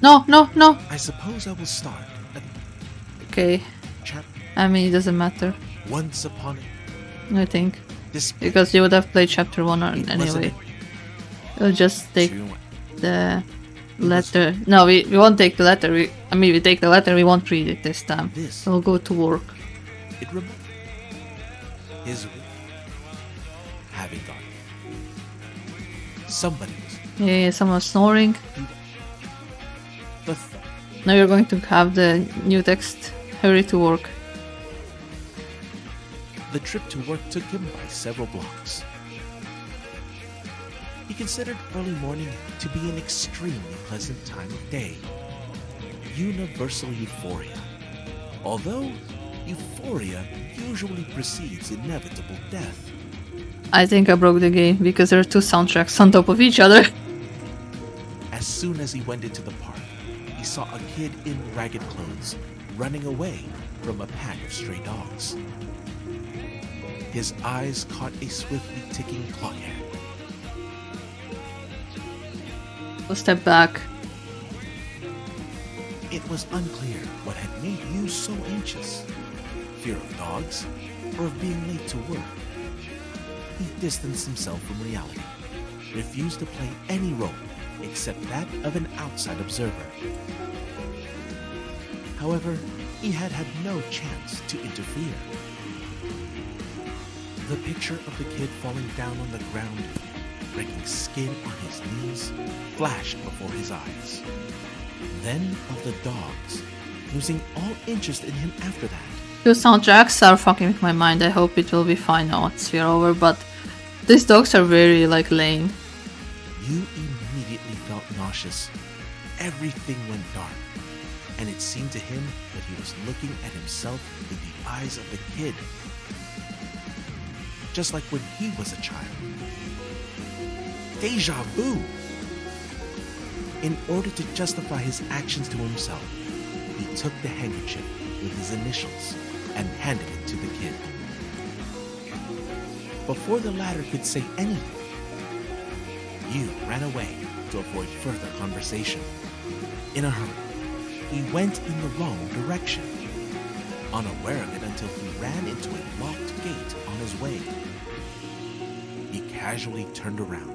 No, no, no. I suppose I will start at Okay. chapter I mean, it doesn't matter, once upon I think. this Because you would have played chapter 1 it anyway. wasn't We'll just take too the it was letter. No, we won't take the letter. We take the letter, we won't read it this time. this. We'll go to work. It remembered his having gone. Somebody was Yeah, someone's snoring. the Now you're going to have the new text. Hurry to work. The trip to work took him by several blocks. He considered early morning to be an extremely pleasant time of day. Universal euphoria. Although euphoria usually precedes inevitable death. I think I broke the game because there are two soundtracks on top of each other. As soon as he went into the park, he saw a kid in ragged clothes running away from a pack of stray dogs. His eyes caught a swiftly ticking clock hand. We'll step back. It was unclear what had made you so anxious. Fear of dogs, or of being late to work. He distanced himself from reality, refused to play any role except that of an outside observer. However, he had no chance to interfere. The picture of the kid falling down on the ground, breaking skin on his knees, flashed before his eyes. Then of the dogs, losing all interest in him after that. Two soundtracks are fucking with my mind. I hope it will be fine once we're over, but these dogs are very, lame. You immediately felt nauseous. Everything went dark, and it seemed to him that he was looking at himself in the eyes of the kid. Just like when he was a child. Deja vu! In order to justify his actions to himself, he took the handkerchief with his initials and handed it to the kid. Before the latter could say anything, you ran away to avoid further conversation. In a hurry, he went in the wrong direction, unaware of it until he ran into a locked gate on his way. He casually turned around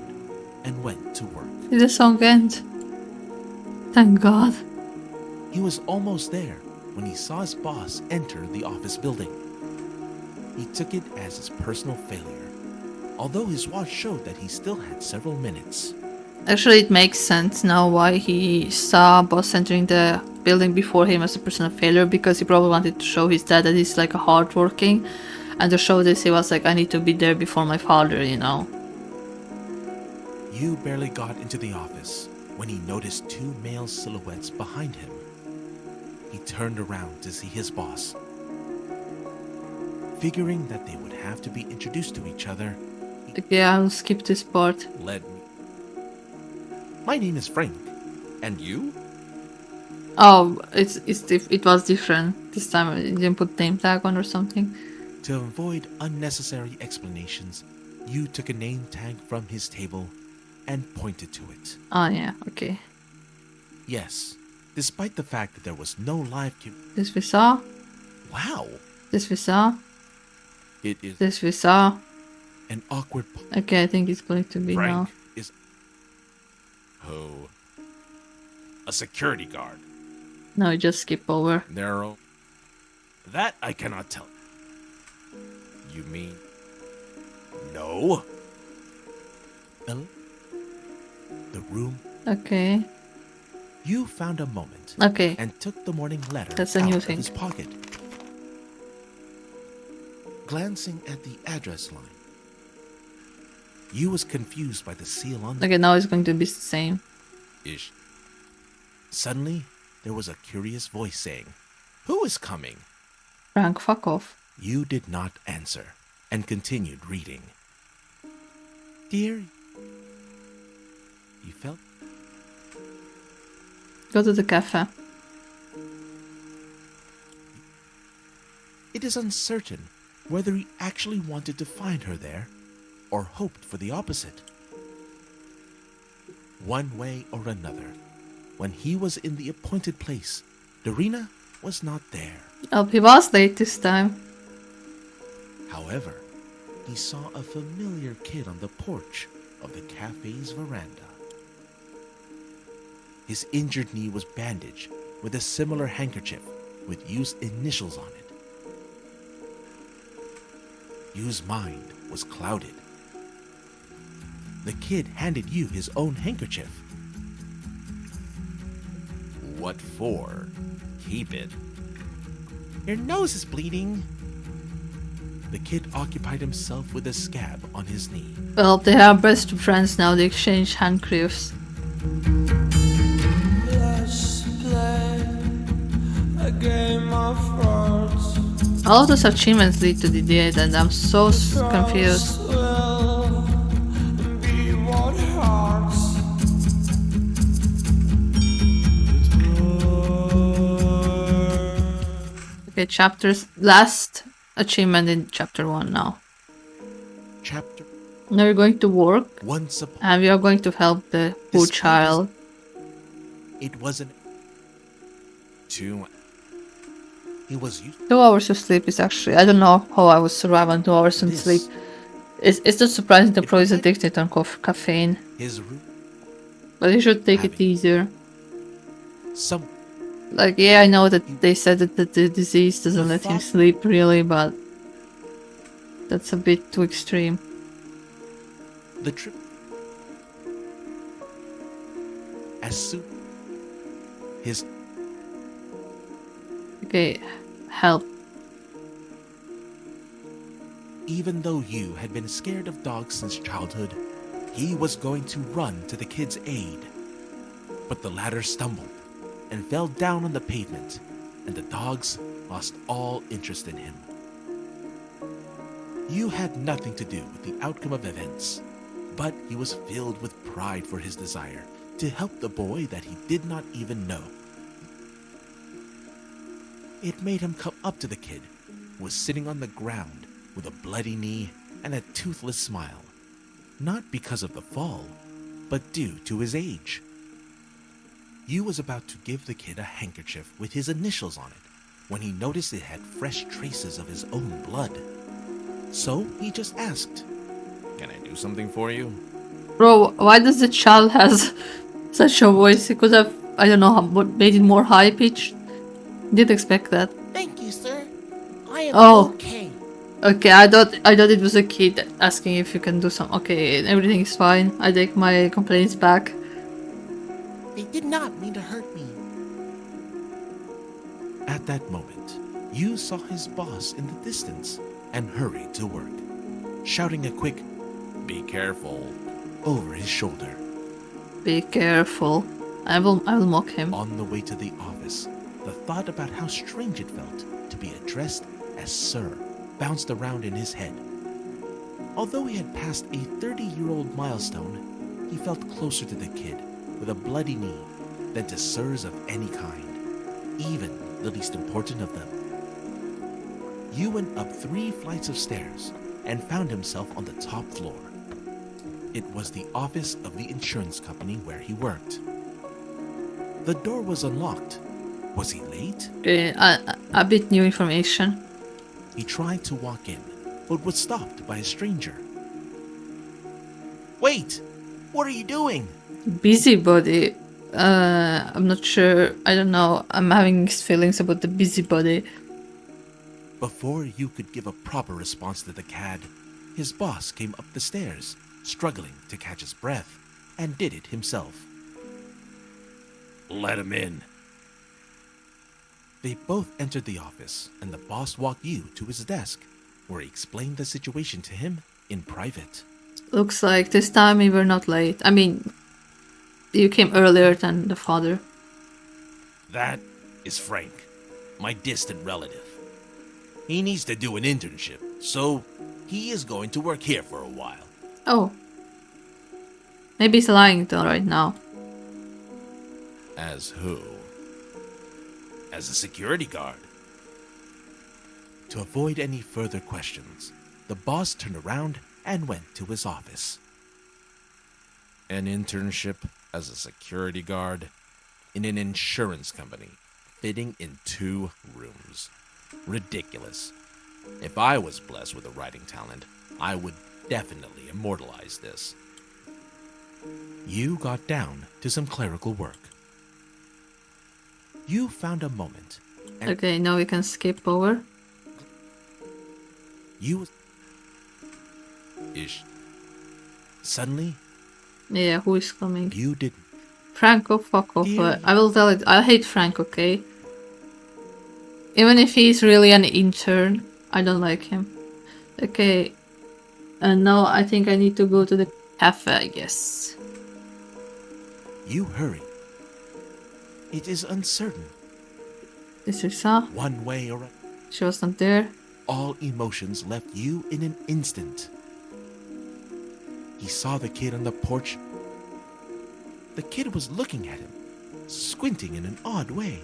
and went to work. Did the song end? Thank God. He was almost there when he saw his boss enter the office building. He took it as his personal failure, although his watch showed that he still had several minutes. Actually, it makes sense now why he saw boss entering the building before him as a personal failure, because he probably wanted to show his dad that he's a hardworking, and to show this he was I need to be there before my father, You barely got into the office when he noticed two male silhouettes behind him. He turned around to see his boss. Figuring that they would have to be introduced to each other, Okay, I'll skip this part. led me. My name is Frank. And you? Oh, it was different this time. I didn't put name tag on or something. To avoid unnecessary explanations, you took a name tag from his table and pointed to it. Oh yeah, okay. Yes, despite the fact that there was no live This we saw. Wow! This we saw. It is This we saw. an awkward Okay, I think it's going to be now. Frank is... Oh. A security guard. No, just skip over. Narrow. That I cannot tell. You mean... No? Well, the room... Okay. You found a moment Okay. and took the morning letter That's a out new of thing. his pocket. Glancing at the address line, you was confused by the seal on the Okay, now it's going to be the same. ish. Suddenly, there was a curious voice saying, "Who is coming?" Frank, fuck off. You did not answer and continued reading. Dear, you felt Go to the cafe. it is uncertain whether he actually wanted to find her there or hoped for the opposite. One way or another, when he was in the appointed place, Dorina was not there. Oh, he was late this time. However, he saw a familiar kid on the porch of the cafe's veranda. His injured knee was bandaged with a similar handkerchief with Yu's initials on it. Yu's mind was clouded. The kid handed Yu his own handkerchief. What for? Keep it. Your nose is bleeding. The kid occupied himself with a scab on his knee. Well, they are best friends now. They exchange handkerchiefs. Let's play a game of words. All of those achievements lead to the date, and I'm so confused. Will be what hearts. Okay, chapters. Last achievement in chapter 1 now. Chapter Now you're going to work, Once upon and we are going to help the poor This child. it was an 2 he was used 2 hours of sleep is actually. I don't know how I would survive on 2 hours of This- sleep. It's not surprising the pro is addicted on caffeine, his room. but he should take it Having- easier. Some Like, yeah, I know that they said that the disease doesn't The let him thought- sleep really, but that's a bit too extreme. the trip as soon his Okay, help. even though Yu had been scared of dogs since childhood, he was going to run to the kid's aid. But the latter stumbled and fell down on the pavement, and the dogs lost all interest in him. Yu had nothing to do with the outcome of events, but he was filled with pride for his desire to help the boy that he did not even know. It made him come up to the kid, who was sitting on the ground with a bloody knee and a toothless smile, not because of the fall, but due to his age. Yu was about to give the kid a handkerchief with his initials on it when he noticed it had fresh traces of his own blood. So he just asked, Can I do something for you? Bro, why does the child has such a voice? He could have, I don't know, what made it more high pitched. Didn't expect that. Thank you, sir. I am Oh. okay. Okay, I thought it was a kid asking if you can do some. Okay, everything is fine. I take my complaints back. They did not mean to hurt me. At that moment, Yu saw his boss in the distance and hurried to work, shouting a quick Be careful. over his shoulder. Be careful. I will mock him. On the way to the office, the thought about how strange it felt to be addressed as Sir bounced around in his head. Although he had passed a 30-year-old milestone, he felt closer to the kid with a bloody knee than to sirs of any kind, even the least important of them. Yu went up 3 flights of stairs and found himself on the top floor. It was the office of the insurance company where he worked. The door was unlocked. Was he late? Okay, a bit new information. He tried to walk in, but was stopped by a stranger. Wait! What are you doing? Busybody. I'm not sure. I don't know. I'm having mixed feelings about the busybody. Before Yu could give a proper response to the cad, his boss came up the stairs, struggling to catch his breath, and did it himself. Let him in. They both entered the office, and the boss walked Yu to his desk, where he explained the situation to him in private. Looks like this time we were not late. I mean, you came earlier than the father. That is Frank, my distant relative. He needs to do an internship, so he is going to work here for a while. Oh. Maybe he's lying though right now. As who? As a security guard. To avoid any further questions, the boss turned around and went to his office. An internship as a security guard? in an insurance company, fitting in 2 rooms. Ridiculous. If I was blessed with a writing talent, I would definitely immortalize this. You got down to some clerical work. You found a moment, and Okay, now we can skip over. you... Ish. Suddenly, Yeah, who is coming? you did... Franco, fuck off. Dear- I will tell it. I hate Frank, okay? Even if he's really an intern, I don't like him. Okay. And now I think I need to go to the cafe, I guess. You hurry. It is uncertain. This is her. One way or She was not there. all emotions left you in an instant. He saw the kid on the porch. The kid was looking at him, squinting in an odd way.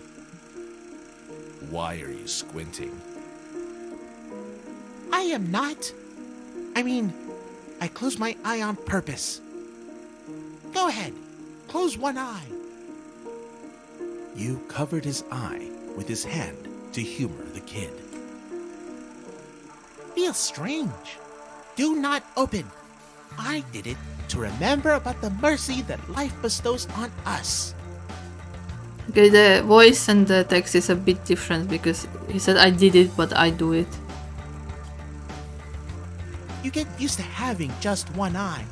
Why are you squinting? I am not. I mean, I closed my eye on purpose. Go ahead. Close one eye. You covered his eye with his hand to humor the kid. Feels strange. Do not open. I did it to remember about the mercy that life bestows on us. Okay, the voice and the text is a bit different because he said I did it, but I do it. You get used to having just one eye,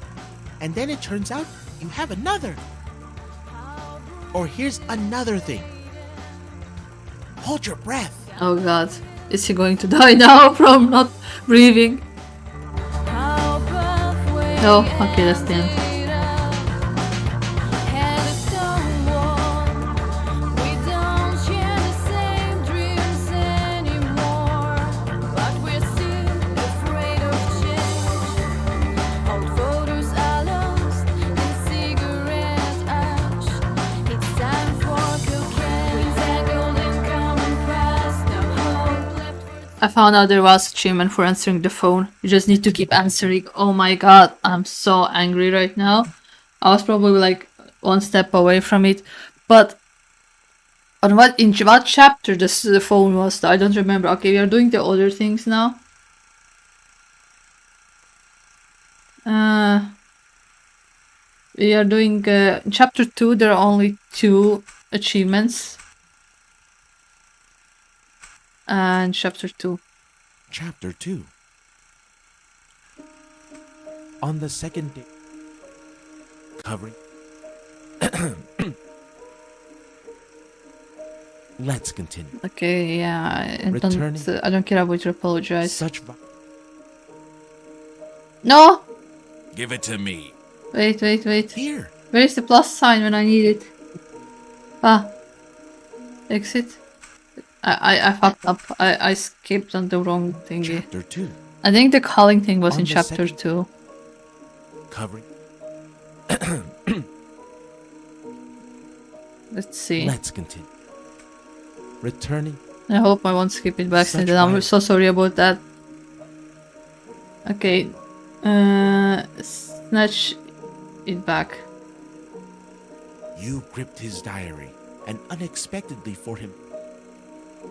and then it turns out you have another. Or here's another thing. Hold your breath. Oh god. Is he going to die now from not breathing? No, okay, that's the end. I found out there was achievement for answering the phone. You just need to keep answering. Oh my god, I'm so angry right now. I was probably like one step away from it. But on what chapter the phone was? I don't remember. Okay, we are doing the other things now. We are doing chapter 2. There are only 2 achievements. And chapter 2. Chapter 2. On the second day, covering. Let's continue. Okay, yeah, Returning. I don't care about your apologize. Such. No! Give it to me. Wait. Here. Where is the plus sign when I need it? Ah. Exit. I fucked up. I skipped on the wrong thingy. Chapter 2. I think the calling thing was On in the chapter second- 2. Covering. Let's see. Let's continue. Returning. I hope I won't skip it back Such then. I'm violence. so sorry about that. Okay. Snatch it back. You gripped his diary, and unexpectedly for him,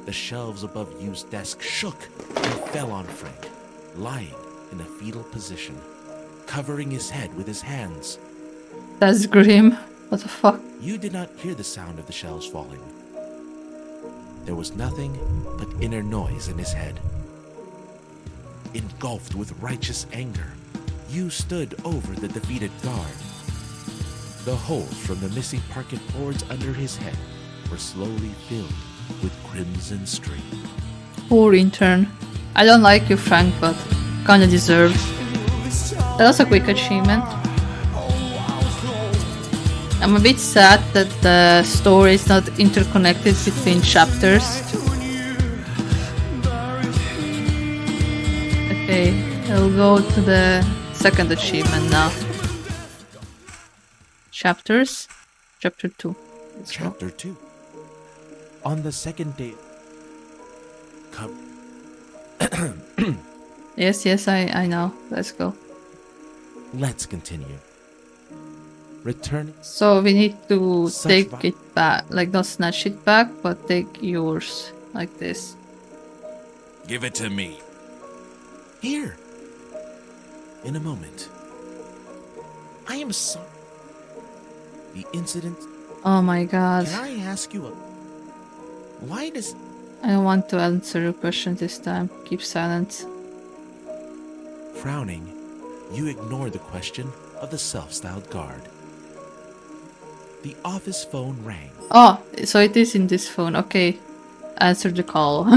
the shelves above you's desk shook and fell on Frank, lying in a fetal position, covering his head with his hands. That's grim. What the fuck? You did not hear the sound of the shelves falling. There was nothing but inner noise in his head. Engulfed with righteous anger, you stood over the defeated guard. The holes from the missing parquet boards under his head were slowly filled with crimson stream. Poor intern. I don't like you, Frank, but kinda deserved. That was a quick achievement. I'm a bit sad that the story is not interconnected between chapters. Okay, I'll go to the second achievement now. Chapters? Chapter 2. Let's go. Chapter 2. On the second day, Yes, I know. Let's go. let's continue. returning So we need to Such take vi- it back. Like, not snatch it back, but take yours. Like this. Give it to me. Here. In a moment. I am sorry. The incident. Oh my god. Can I ask you a. Why does. I don't want to answer your question this time. Keep silent. Frowning, you ignore the question of the self styled guard. The office phone rang. Oh, so it is in this phone. Okay. Answer the call.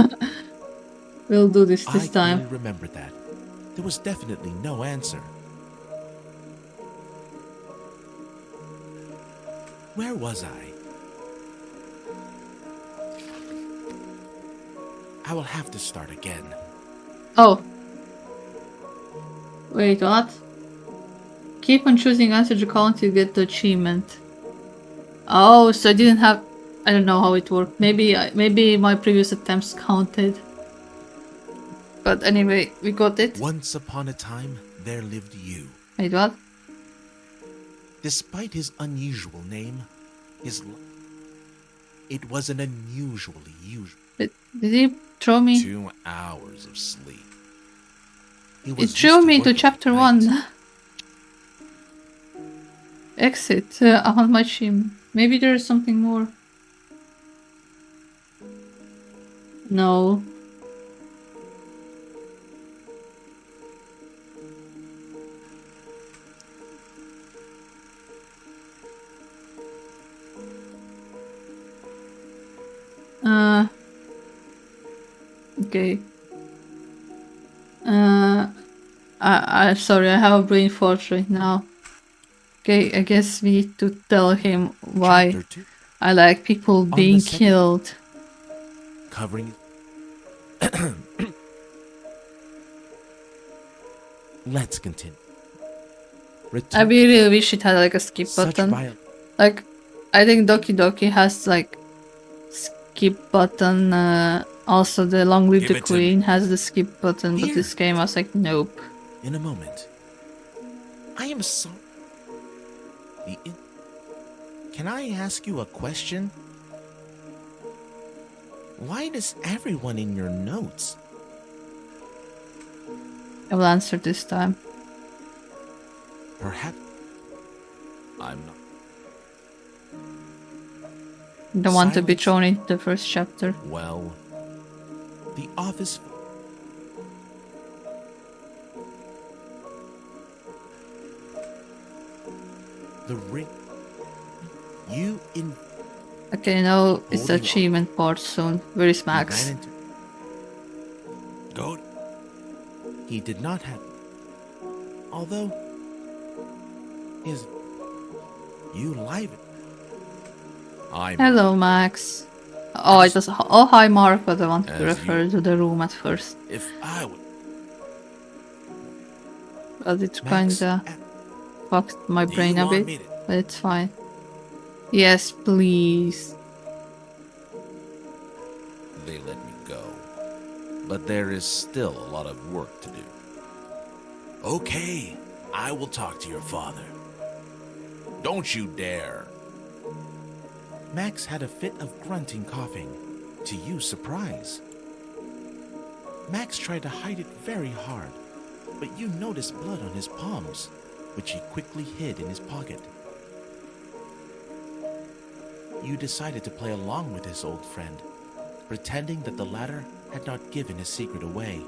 We'll do this I time. clearly remembered that. There was definitely no answer. Where was I? I will have to start again. Oh. Wait, what? Keep on choosing answer the call until you get the achievement. Oh, so I didn't have... I don't know how it worked. Maybe my previous attempts counted. But anyway, we got it. Once upon a time, there lived you. Wait, what? Despite his unusual name, it was an unusually usual Did he throw me? 2 hours of sleep. He It was threw used to me into working chapter at night. 1. Exit. On my team. Maybe there is something more. No. Okay. I'm sorry, I have a brain fart right now. Okay, I guess we need to tell him why Chapter 2, I like people the being second- killed. covering. Let's continue. I Return really wish it had like a skip such button. violence. Like, I think Doki Doki has like skip button. Also, the Long Live Give the it to me. Queen has the skip button, but Here. this game I was like, nope. In a moment. I am sorry. Can I ask you a question? Why does everyone in your notes? I will answer this time. Perhaps. I'm not. Don't want to be Silence. thrown into the first chapter. Well, the office. The ring. You in. Okay, now it's the Holding on. achievement part soon. Where is He Max? ran into. Go. He did not have. Although. Is. You live it. I'm. Hello, Max. Oh, it was. Oh, hi, Mark, but I wanted to As refer you- to the room at first. If I would. But it's Max, kinda fucked my do brain you a want bit. me to- But it's fine. Yes, please. They let me go. But there is still a lot of work to do. Okay, I will talk to your father. Don't you dare. Max had a fit of grunting coughing, to Yu's surprise. Max tried to hide it very hard, but Yu noticed blood on his palms, which he quickly hid in his pocket. Yu decided to play along with his old friend, pretending that the latter had not given his secret away.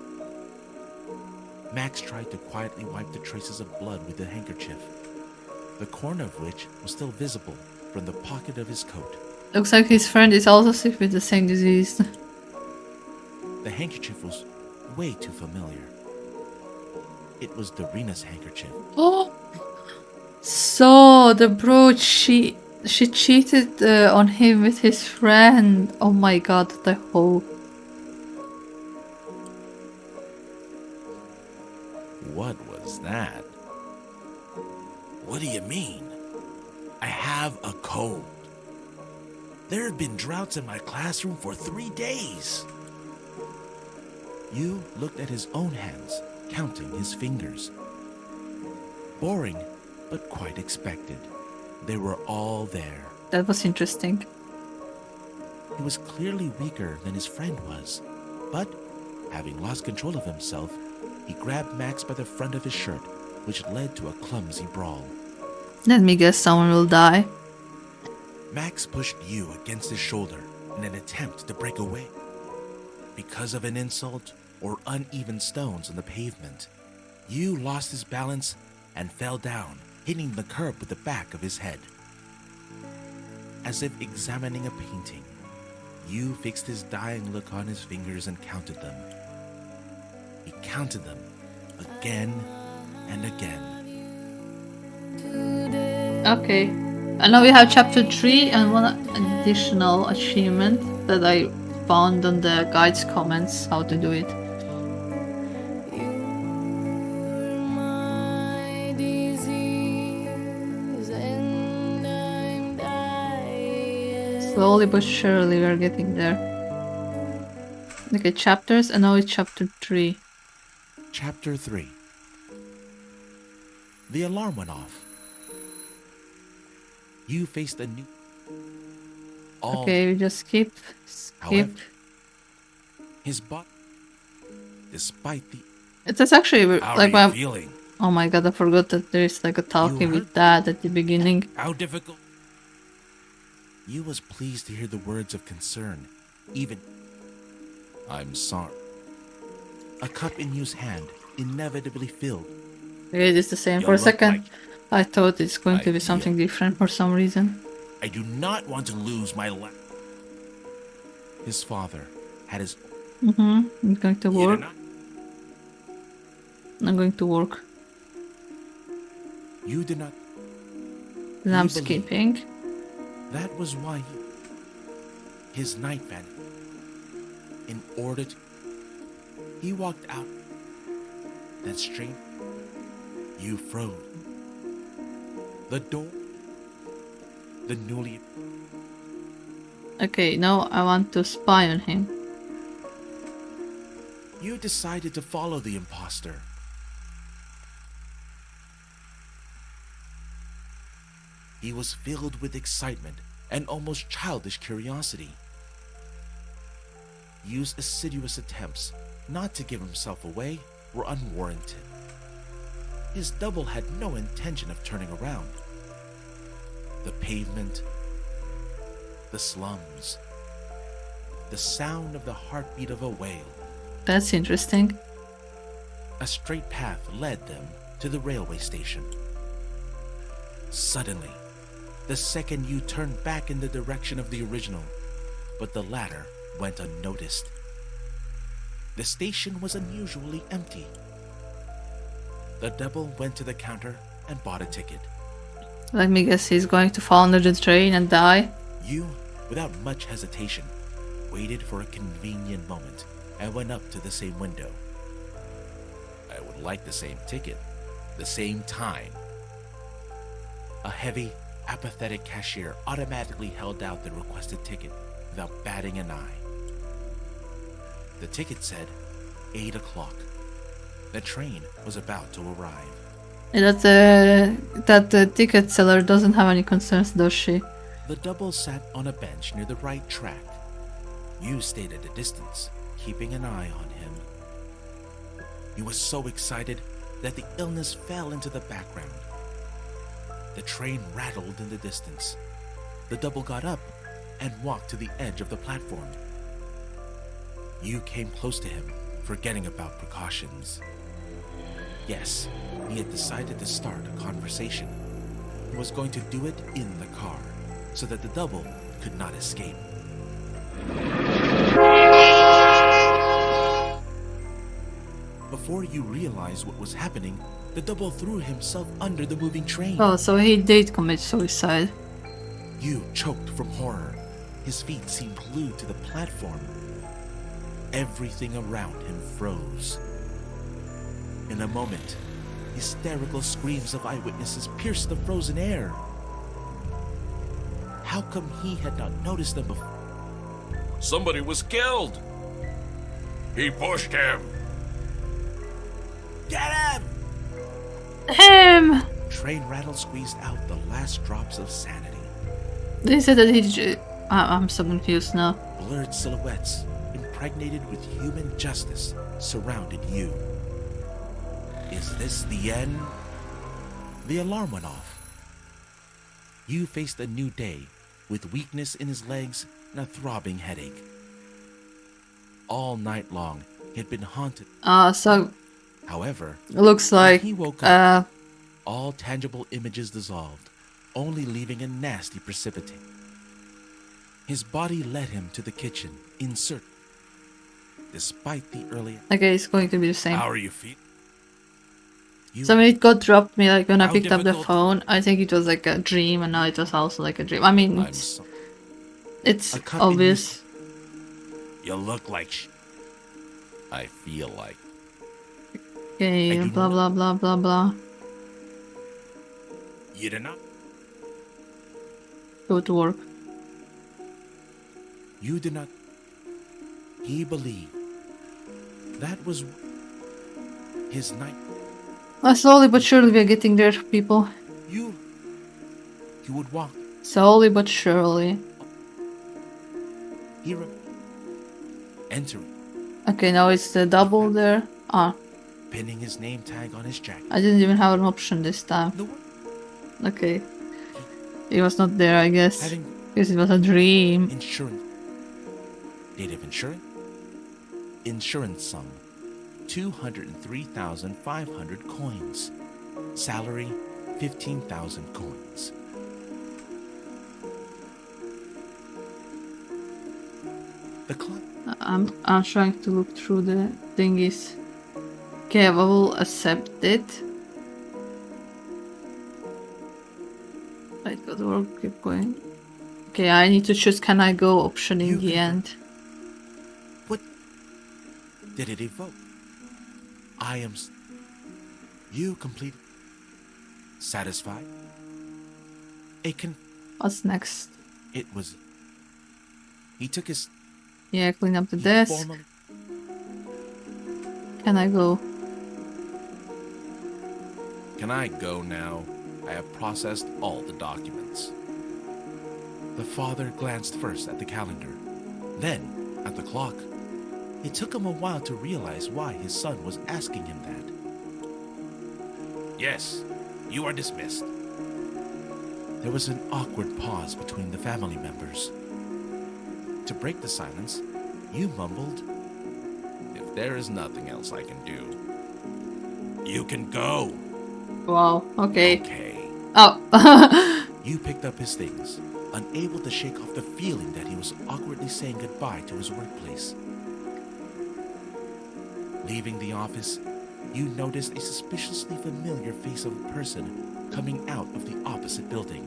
Max tried to quietly wipe the traces of blood with a handkerchief, the corner of which was still visible from the pocket of his coat. Looks like his friend is also sick with the same disease. The handkerchief was way too familiar. It was Darina's handkerchief. Oh, so the brooch, she cheated on him with his friend. Oh my god, the whole. What was that? What do you mean? I have a cold. There have been droughts in my classroom for 3 days. Yu looked at his own hands, counting his fingers. Boring, but quite expected. They were all there. That was interesting. He was clearly weaker than his friend was, but having lost control of himself, he grabbed Max by the front of his shirt, which led to a clumsy brawl. Let me guess someone will die. Max pushed Yu against his shoulder in an attempt to break away. Because of an insult or uneven stones on the pavement, Yu lost his balance and fell down, hitting the curb with the back of his head. As if examining a painting, Yu fixed his dying look on his fingers and counted them. He counted them again and again. Okay. And now we have chapter 3 and one additional achievement that I found on the guide's comments how to do it. My disease, and I'm dying. Slowly but surely we're getting there. Okay, chapters, and now it's chapter 3. Chapter 3. The alarm went off. You faced a new... All Okay, we just skip. However, his body, despite the... It's actually How like are you my... feeling? Oh my god, I forgot that there is like a talking with Dad at the beginning. How difficult? You was pleased to hear the words of concern, even... I'm sorry. A cup in Yu's hand inevitably filled. Okay, it's the same. You For a look second, like- I thought it's going to be Idea. something different for some reason. I do not want to lose my life. His father had his... I'm going to You do work. not- I'm going to work. You did not... Then I'm You believe- skipping. That was why his night vanished. In order to... He walked out. That strange... You froze. The door... The newly... Okay, now I want to spy on him. You decided to follow the imposter. He was filled with excitement and almost childish curiosity. Yu's assiduous attempts not to give himself away were unwarranted. His double had no intention of turning around. The pavement, the slums, the sound of the heartbeat of a whale. That's interesting. A straight path led them to the railway station. Suddenly, the second you turned back in the direction of the original, but the latter went unnoticed. The station was unusually empty. The double went to the counter and bought a ticket. Let me guess he's going to fall under the train and die. You, without much hesitation, waited for a convenient moment and went up to the same window. I would like the same ticket, the same time. A heavy, apathetic cashier automatically held out the requested ticket without batting an eye. The ticket said 8 o'clock. The train was about to arrive. And that the ticket seller doesn't have any concerns, does she? The double sat on a bench near the right track. You stayed at a distance, keeping an eye on him. He was so excited that the illness fell into the background. The train rattled in the distance. The double got up and walked to the edge of the platform. You came close to him, forgetting about precautions. Yes, he had decided to start a conversation. He was going to do it in the car, so that the double could not escape. Before you realized what was happening, the double threw himself under the moving train. Oh, so he did commit suicide. You choked from horror. His feet seemed glued to the platform. Everything around him froze. In a moment, hysterical screams of eyewitnesses pierced the frozen air. How come he had not noticed them before? Somebody was killed. He pushed him. Get him! Him! train rattle squeezed out the last drops of sanity. They said that I'm so confused now. Blurred silhouettes, impregnated with human justice, surrounded you. Is this the end? The alarm went off. You faced a new day with weakness in his legs and a throbbing headache. All night long, he had been haunted. So However, looks when like he woke up, all tangible images dissolved, only leaving a nasty precipitate. His body led him to the kitchen in search. Despite the early okay, it's going to be the same. How are you feeling? you So when it got dropped me, like when I How picked up the difficult- phone, I think it was like a dream, and now it was also like a dream. I mean, I'm so, it's A cut in obvious. You look like I feel like. Okay, I do blah not- blah blah blah blah. You did not. Go to work. you did not. He believed that was his night. Slowly but surely we are getting there, people. You would walk. Slowly but surely. He entering, Okay, now it's the double there. Ah, pinning his name tag on his jacket. I didn't even have an option this time. The word Okay. It was not there, I guess. having Because it was a dream. insurance. Date of insurance. Insurance sum 203,500 coins. Salary 15,000 coins. The client. I'm trying to look through the thingies. Okay, I will accept it. I got work, keep going. Okay, I need to choose can I go option in You the can- end. What did it evoke? I am. You complete. Satisfied? What's next? It was. He took his. Yeah, clean up the he desk. formally- Can I go? Can I go now? I have processed all the documents. The father glanced first at the calendar, then at the clock. It took him a while to realize why his son was asking him that. Yes, you are dismissed. There was an awkward pause between the family members. To break the silence, you mumbled, If there is nothing else I can do, you can go. Wow, okay. Okay. Oh. You picked up his things, unable to shake off the feeling that he was awkwardly saying goodbye to his workplace. Leaving the office, you noticed a suspiciously familiar face of a person coming out of the opposite building.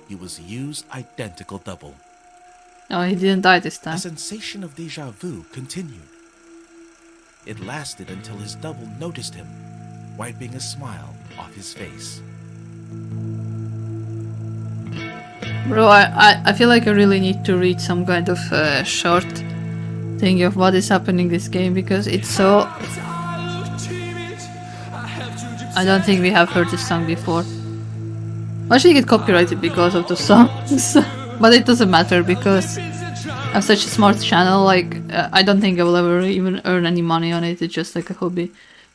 He was Yu's identical double. No, he didn't die this The time. sensation of deja vu continued. It lasted until his double noticed him, wiping a smile off his face. Bro, I feel like I really need to read some kind of short thing of what is happening in this game because it's so... I don't think we have heard this song before. I should get copyrighted because of the songs. But it doesn't matter because I'm such a smart channel, like I don't think I will ever even earn any money on it, it's just like a hobby.